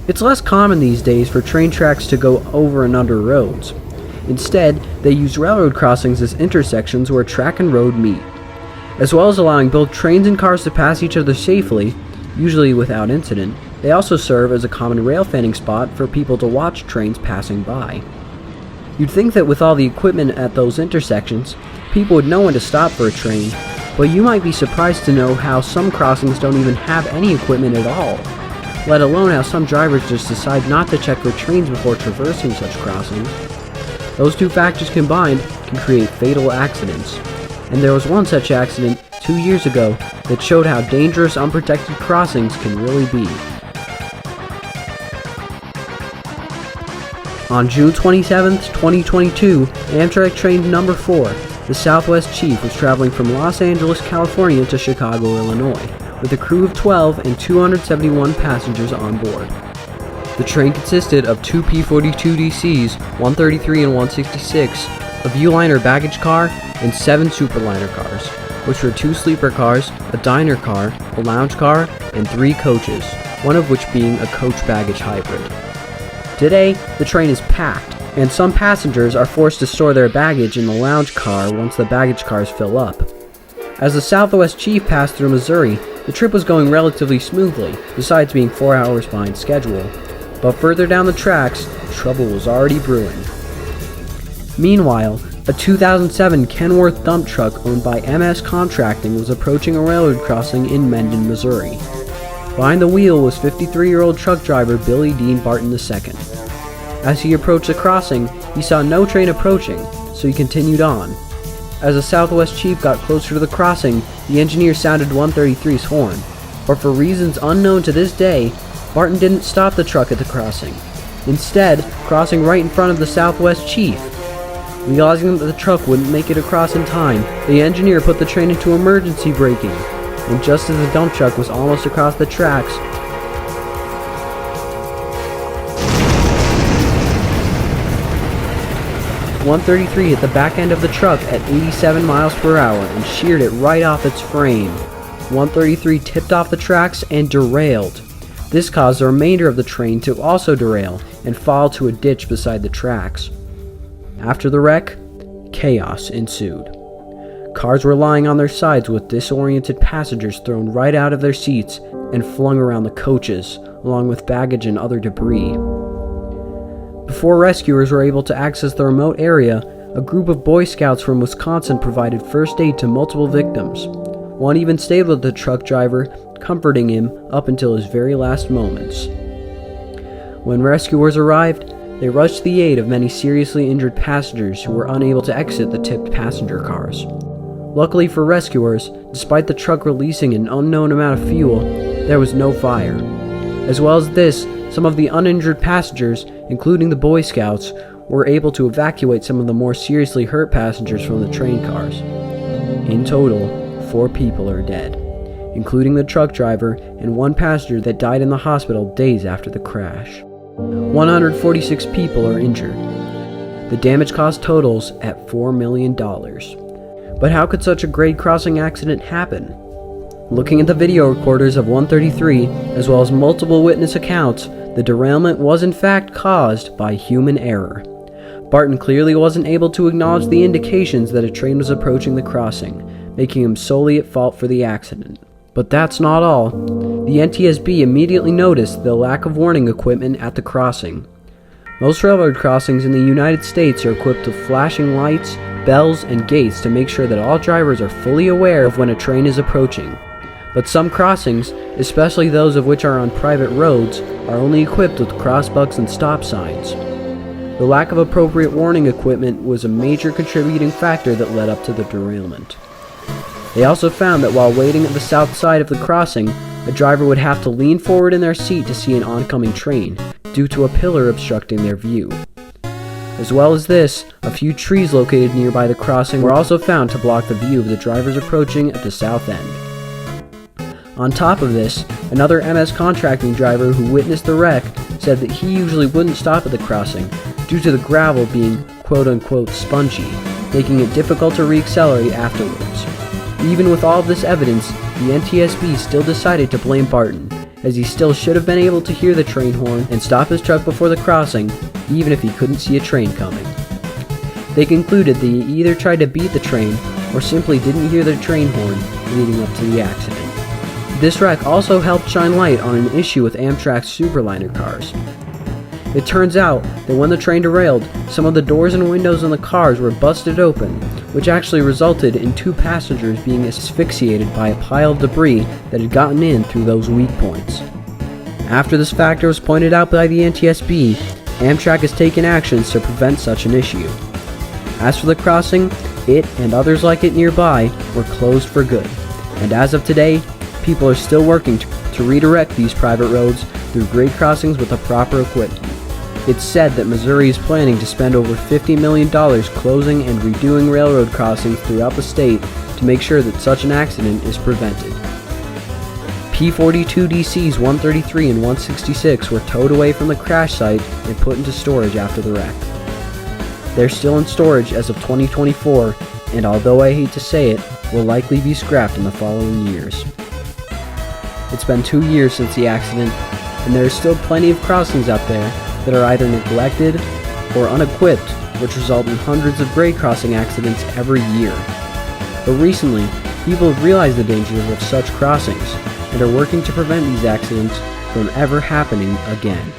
It's less common these days for train tracks to go over and under roads. Instead, they use railroad crossings as intersections where track and road meet. As well as allowing both trains and cars to pass each other safely, usually without incident, they also serve as a common rail fanning spot for people to watch trains passing by. You'd think that with all the equipment at those intersections, people would know when to stop for a train, but you might be surprised to know how some crossings don't even have any equipment at all, let alone how some drivers just decide not to check for trains before traversing such crossings. Those two factors combined can create fatal accidents, and there was one such accident 2 years ago that showed how dangerous unprotected crossings can really be. On June 27, 2022, Amtrak train number 4, the Southwest Chief, was traveling from Los Angeles, California to Chicago, Illinois, with a crew of 12 and 271 passengers on board. The train consisted of 2 P-42DCs, 133 and 166, a Viewliner baggage car, and 7 Superliner cars, which were 2 sleeper cars, a diner car, a lounge car, and 3 coaches, one of which being a coach baggage hybrid. Today, the train is packed, and some passengers are forced to store their baggage in the lounge car once the baggage cars fill up. As the Southwest Chief passed through Missouri, the trip was going relatively smoothly, besides being 4 hours behind schedule. But further down the tracks, trouble was already brewing. Meanwhile, a 2007 Kenworth dump truck owned by MS Contracting was approaching a railroad crossing in Mendon, Missouri. Behind the wheel was 53-year-old truck driver Billy Dean Barton II. As he approached the crossing, he saw no train approaching, so he continued on. As the Southwest Chief got closer to the crossing, the engineer sounded 133's horn, but for reasons unknown to this day, Barton didn't stop the truck at the crossing, instead crossing right in front of the Southwest Chief. Realizing that the truck wouldn't make it across in time, the engineer put the train into emergency braking, and just as the dump truck was almost across the tracks, .133 hit the back end of the truck at 87 miles per hour and sheared it right off its frame. .133 tipped off the tracks and derailed. This caused the remainder of the train to also derail and fall to a ditch beside the tracks. After the wreck, chaos ensued. Cars were lying on their sides with disoriented passengers thrown right out of their seats and flung around the coaches, along with baggage and other debris. Before rescuers were able to access the remote area, a group of Boy Scouts from Wisconsin provided first aid to multiple victims. One even stayed with the truck driver, comforting him up until his very last moments. When rescuers arrived, they rushed to the aid of many seriously injured passengers who were unable to exit the tipped passenger cars. Luckily for rescuers, despite the truck releasing an unknown amount of fuel, there was no fire. As well as this, some of the uninjured passengers, including the Boy Scouts, were able to evacuate some of the more seriously hurt passengers from the train cars. In total, 4 people are dead, including the truck driver and 1 passenger that died in the hospital days after the crash. 146 people are injured. The damage cost totals at $4 million. But how could such a grade crossing accident happen? Looking at the video recorders of 133, as well as multiple witness accounts, the derailment was in fact caused by human error. Barton clearly wasn't able to acknowledge the indications that a train was approaching the crossing, making him solely at fault for the accident. But that's not all. The NTSB immediately noticed the lack of warning equipment at the crossing. Most railroad crossings in the United States are equipped with flashing lights, bells, and gates to make sure that all drivers are fully aware of when a train is approaching. But some crossings, especially those of which are on private roads, are only equipped with crossbucks and stop signs. The lack of appropriate warning equipment was a major contributing factor that led up to the derailment. They also found that while waiting at the south side of the crossing, a driver would have to lean forward in their seat to see an oncoming train, due to a pillar obstructing their view. As well as this, a few trees located nearby the crossing were also found to block the view of the drivers approaching at the south end. On top of this, another MS Contracting driver who witnessed the wreck said that he usually wouldn't stop at the crossing due to the gravel being quote-unquote spongy, making it difficult to reaccelerate afterwards. Even with all of this evidence, the NTSB still decided to blame Barton, as he still should have been able to hear the train horn and stop his truck before the crossing, even if he couldn't see a train coming. They concluded that he either tried to beat the train or simply didn't hear the train horn leading up to the accident. This wreck also helped shine light on an issue with Amtrak's Superliner cars. It turns out that when the train derailed, some of the doors and windows in the cars were busted open, which actually resulted in 2 passengers being asphyxiated by a pile of debris that had gotten in through those weak points. After this factor was pointed out by the NTSB, Amtrak has taken actions to prevent such an issue. As for the crossing, it and others like it nearby were closed for good, and as of today, people are still working to redirect these private roads through grade crossings with the proper equipment. It's said that Missouri is planning to spend over $50 million closing and redoing railroad crossings throughout the state to make sure that such an accident is prevented. P-42DCs 133 and 166 were towed away from the crash site and put into storage after the wreck. They're still in storage as of 2024, and although I hate to say it, will likely be scrapped in the following years. It's been 2 years since the accident, and there are still plenty of crossings out there that are either neglected or unequipped, which result in hundreds of grade crossing accidents every year. But recently, people have realized the dangers of such crossings and are working to prevent these accidents from ever happening again.